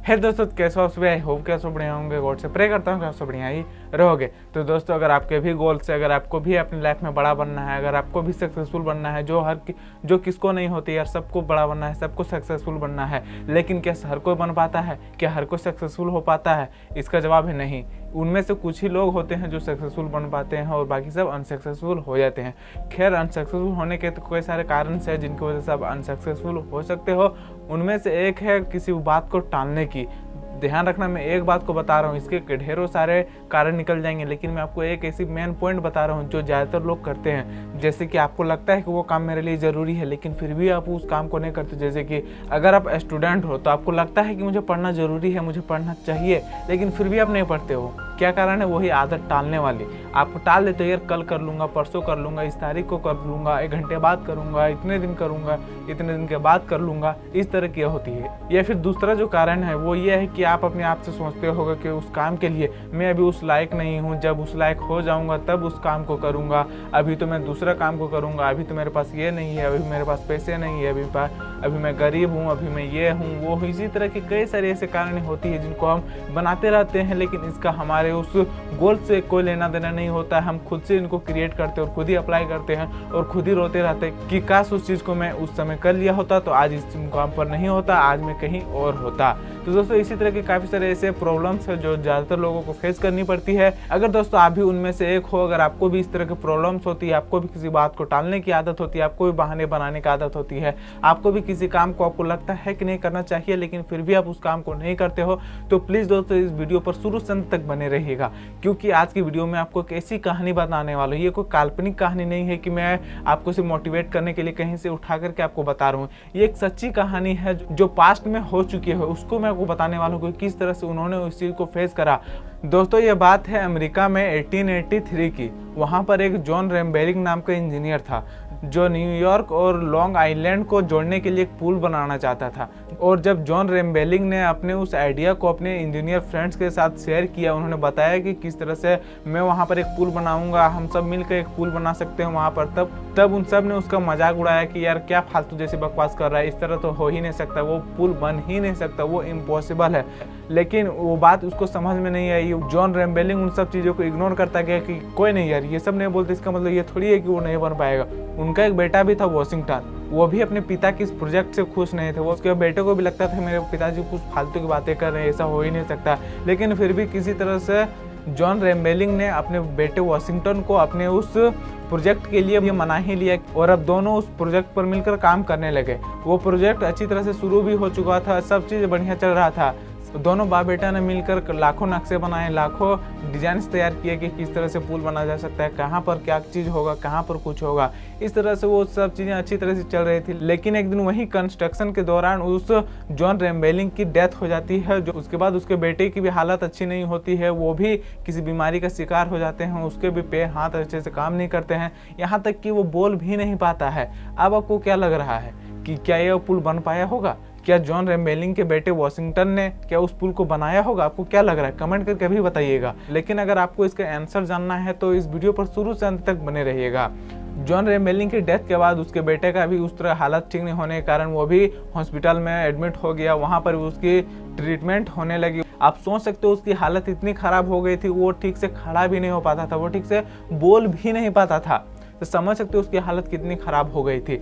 है दोस्तों, कैसे हो आप सभी? आई होप कि सब बढ़िया होंगे। गॉड से प्रे करता हूँ कि आप सब बढ़िया ही रहोगे। तो दोस्तों, अगर आपके भी गोल्स है, अगर आपको भी अपनी लाइफ में बड़ा बनना है, अगर आपको भी सक्सेसफुल बनना है, जो किसको नहीं होती यार, सबको बड़ा बनना है, सबको सक्सेसफुल बनना है, लेकिन क्या हर कोई बन पाता है? क्या हर कोई सक्सेसफुल हो पाता है? इसका जवाब है नहीं। उनमें से कुछ ही लोग होते हैं जो सक्सेसफुल बन पाते हैं और बाकी सब अनसक्सेसफुल हो जाते हैं। खैर, अनसक्सेसफुल होने के तो कई सारे कारण हैं जिनकी वजह से आप अनसक्सेसफुल हो सकते हो। उनमें से एक है किसी बात को टालने की। ध्यान रखना, मैं एक बात को बता रहा हूँ, इसके ढेरों सारे कारण निकल जाएंगे, लेकिन मैं आपको एक ऐसी मेन पॉइंट बता रहा हूँ जो ज़्यादातर लोग करते हैं। जैसे कि आपको लगता है कि वो काम मेरे लिए ज़रूरी है, लेकिन फिर भी आप उस काम को नहीं करते। जैसे कि अगर आप स्टूडेंट हो तो आपको लगता है कि मुझे पढ़ना ज़रूरी है, मुझे पढ़ना चाहिए, लेकिन फिर भी आप नहीं पढ़ते हो। क्या कारण है? वही आदत टालने वाली। आप टाल देते हो, यार कल कर लूँगा, परसों कर लूँगा, इस तारीख को कर लूँगा, 1 घंटे बाद करूँगा, इतने दिन करूँगा, इतने दिन के बाद कर लूँगा, इस तरह की होती है। या फिर दूसरा जो कारण है वो ये है कि आप अपने आप से सोचते होगे कि उस काम के लिए मैं अभी उस लायक नहीं हूँ, जब उस लायक हो जाऊँगा तब उस काम को करूँगा, अभी तो मैं दूसरा काम को करूँगा, अभी तो मेरे पास ये नहीं है, अभी मेरे पास पैसे नहीं है, अभी मैं गरीब हूँ, अभी मैं ये हूँ वो हूँ। इसी तरह के कई सारे ऐसे कारण होती है जिनको हम बनाते रहते हैं, लेकिन इसका हमारे उस गोल से कोई लेना देना नहीं होता है। हम खुद से इनको क्रिएट करते हैं और खुद ही अप्लाई करते हैं और खुद ही रोते रहते हैं कि काश उस चीज़ को मैं उस समय कर लिया होता तो आज इस मुकाम पर नहीं होता, आज मैं कहीं और होता। तो दोस्तों, इसी तरह के काफ़ी सारे ऐसे प्रॉब्लम्स है जो ज़्यादातर लोगों को फेस करनी पड़ती है। अगर दोस्तों आप भी उनमें से एक हो, अगर आपको भी इस तरह की प्रॉब्लम्स होती है, आपको भी किसी बात को टालने की आदत होती है, आपको भी बहाने बनाने की आदत होती है, आपको भी किसी काम को आपको लगता है कि नहीं करना चाहिए लेकिन फिर भी आप उस काम को नहीं करते हो, तो प्लीज़ दोस्तों इस वीडियो पर शुरू से अंत तक बने रहिएगा, क्योंकि आज की वीडियो में आपको एक ऐसी कहानी बताने वाला हूँ। ये कोई काल्पनिक कहानी नहीं है कि मैं आपको सिर्फ मोटिवेट करने के लिए कहीं से उठा करके आपको बता रहा हूँ। ये एक सच्ची कहानी है जो पास्ट में हो चुकी है, उसको मैं आपको बताने वाला हूँ कि किस तरह से उन्होंने उस चीज़ को फेस करा। दोस्तों, ये बात है अमेरिका में 1883 की। वहाँ पर एक जॉन रैम्बेलिंग नाम का इंजीनियर था जो न्यूयॉर्क और लॉन्ग आइलैंड को जोड़ने के लिए एक पुल बनाना चाहता था। और जब जॉन रैम्बेलिंग ने अपने उस आइडिया को अपने इंजीनियर फ्रेंड्स के साथ शेयर किया, उन्होंने बताया कि किस तरह से मैं वहाँ पर एक पुल बनाऊंगा, हम सब मिलकर एक पुल बना सकते हैं वहाँ पर। तब उन सब ने उसका मजाक उड़ाया कि यार क्या फालतू जैसी बकवास कर रहा है, इस तरह तो हो ही नहीं सकता, वो पुल बन ही नहीं सकता, वो इम्पॉसिबल है। लेकिन वो बात उसको समझ में नहीं आई। जॉन रैम्बेलिंग उन सब चीज़ों को इग्नोर करता गया कि कोई नहीं यार, ये सब नहीं बोलते, इसका मतलब ये थोड़ी है कि वो नहीं बन पाएगा। उनका एक बेटा भी था वॉशिंगटन, वो भी अपने पिता के इस प्रोजेक्ट से खुश नहीं थे। वो उसके बेटे को भी लगता था मेरे पिताजी कुछ फालतू की बातें कर रहे हैं, ऐसा हो ही नहीं सकता। लेकिन फिर भी किसी तरह से जॉन रैम्बेलिंग ने अपने बेटे वॉशिंगटन को अपने उस प्रोजेक्ट के लिए ये मना ही लिया और अब दोनों उस प्रोजेक्ट पर मिलकर काम करने लगे। वो प्रोजेक्ट अच्छी तरह से शुरू भी हो चुका था, सब चीज़ बढ़िया चल रहा था। दोनों बाप बेटा ने मिलकर लाखों नक्शे बनाए, लाखों डिजाइन्स तैयार किए कि किस तरह से पुल बना जा सकता है, कहाँ पर क्या चीज़ होगा, कहाँ पर कुछ होगा। इस तरह से वो सब चीज़ें अच्छी तरह से चल रही थी। लेकिन एक दिन वही कंस्ट्रक्शन के दौरान उस जॉन रैम्बेलिंग की डेथ हो जाती है। जो उसके बाद उसके बेटे की भी हालत अच्छी नहीं होती है, वो भी किसी बीमारी का शिकार हो जाते हैं, उसके भी पैर हाथ अच्छे से काम नहीं करते हैं, यहाँ तक कि वो बोल भी नहीं पाता है। अब आपको क्या लग रहा है कि क्या यह पुल बन पाया होगा? क्या जॉन रैम्बेलिंग के बेटे वॉशिंगटन ने क्या उस पुल को बनाया होगा? आपको क्या लग रहा है? कमेंट करके भी बताइएगा। लेकिन अगर आपको इसका आंसर जानना है तो इस वीडियो पर शुरू से अंत तक बने रहिएगा। जॉन रैम्बेलिंग की डेथ के बाद उसके बेटे का भी उस तरह हालत ठीक नहीं होने के कारण वो भी हॉस्पिटल में एडमिट हो गया। वहाँ पर उसकी ट्रीटमेंट होने लगी। आप सोच सकते हो उसकी हालत इतनी खराब हो गई थी, वो ठीक से खड़ा भी नहीं हो पाता था, वो ठीक से बोल भी नहीं पाता था। तो समझ सकते हो उसकी हालत कितनी खराब हो गई थी।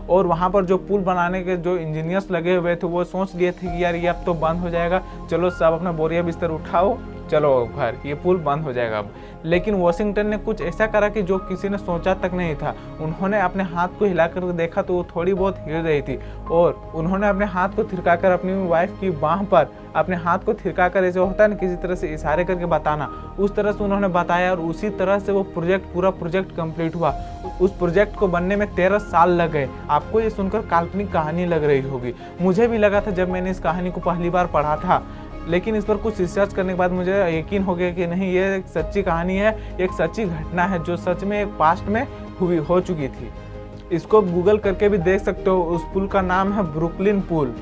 और वहाँ पर जो पुल बनाने के जो इंजीनियर्स लगे हुए थे वो सोच लिए थे कि यार ये अब तो बंद हो जाएगा, चलो सब अपना बोरिया बिस्तर उठाओ, चलो घर, ये पुल बंद हो जाएगा अब। लेकिन वॉशिंगटन ने कुछ ऐसा करा कि जो किसी ने सोचा तक नहीं था। उन्होंने अपने हाथ को हिलाकर देखा तो वो थोड़ी बहुत हिल रही थी और उन्होंने अपने हाथ को थिरकाकर अपनी वाइफ की बाह पर अपने हाथ को थिरकाकर, ऐसे होता है ना किसी तरह से इशारे करके बताना, उस तरह से उन्होंने बताया और उसी तरह से वो पूरा प्रोजेक्ट कंप्लीट हुआ। उस प्रोजेक्ट को बनने में 13 साल लग गए। आपको ये सुनकर काल्पनिक कहानी लग रही होगी, मुझे भी लगा था जब मैंने इस कहानी को पहली बार पढ़ा था, लेकिन इस पर कुछ रिसर्च करने के बाद मुझे यकीन हो गया कि नहीं, ये एक सच्ची कहानी है, एक सच्ची घटना है जो सच में एक पास्ट में हो चुकी थी। इसको गूगल करके भी देख सकते हो। उस पुल का नाम है ब्रुकलिन पुल।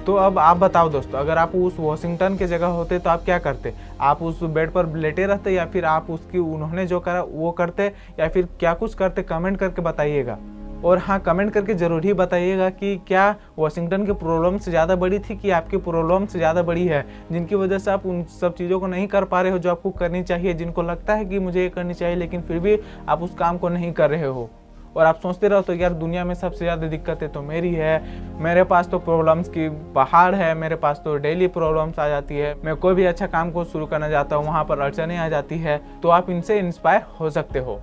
तो अब आप बताओ दोस्तों, अगर आप उस वॉशिंगटन की जगह होते तो आप क्या करते? आप उस बेड पर लेटे रहते या फिर आप उन्होंने जो करा वो करते या फिर क्या कुछ करते? कमेंट करके बताइएगा। और हाँ, कमेंट करके ज़रूर ही बताइएगा कि क्या वॉशिंगटन की प्रॉब्लम से ज़्यादा बड़ी थी कि आपकी प्रॉब्लम से ज़्यादा बड़ी है, जिनकी वजह से आप उन सब चीज़ों को नहीं कर पा रहे हो जो आपको करनी चाहिए, जिनको लगता है कि मुझे ये करनी चाहिए लेकिन फिर भी आप उस काम को नहीं कर रहे हो। और आप सोचते रहो तो यार दुनिया में सबसे ज़्यादा दिक्कतें तो मेरी है, मेरे पास तो प्रॉब्लम्स की पहाड़ है, मेरे पास तो डेली प्रॉब्लम्स आ जाती है, मैं कोई भी अच्छा काम को शुरू करना चाहता हूँ वहाँ पर अड़चनें आ जाती है। तो आप इनसे इंस्पायर हो सकते हो।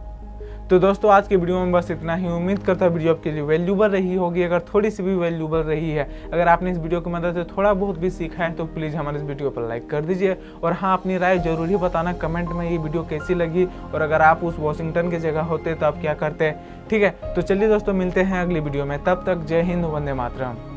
तो दोस्तों आज की वीडियो में बस इतना ही। उम्मीद करता हूँ वीडियो आपके लिए वैल्यूबल रही होगी। अगर थोड़ी सी भी वैल्यूबल रही है, अगर आपने इस वीडियो की मदद से थोड़ा बहुत भी सीखा है तो प्लीज़ हमारे इस वीडियो पर लाइक कर दीजिए। और हाँ, अपनी राय जरूर ही बताना कमेंट में ये वीडियो कैसी लगी, और अगर आप उस वॉशिंगटन की जगह होते तो आप क्या करते। ठीक है, तो चलिए दोस्तों मिलते हैं अगली वीडियो में। तब तक जय हिंद, वंदे मातरम।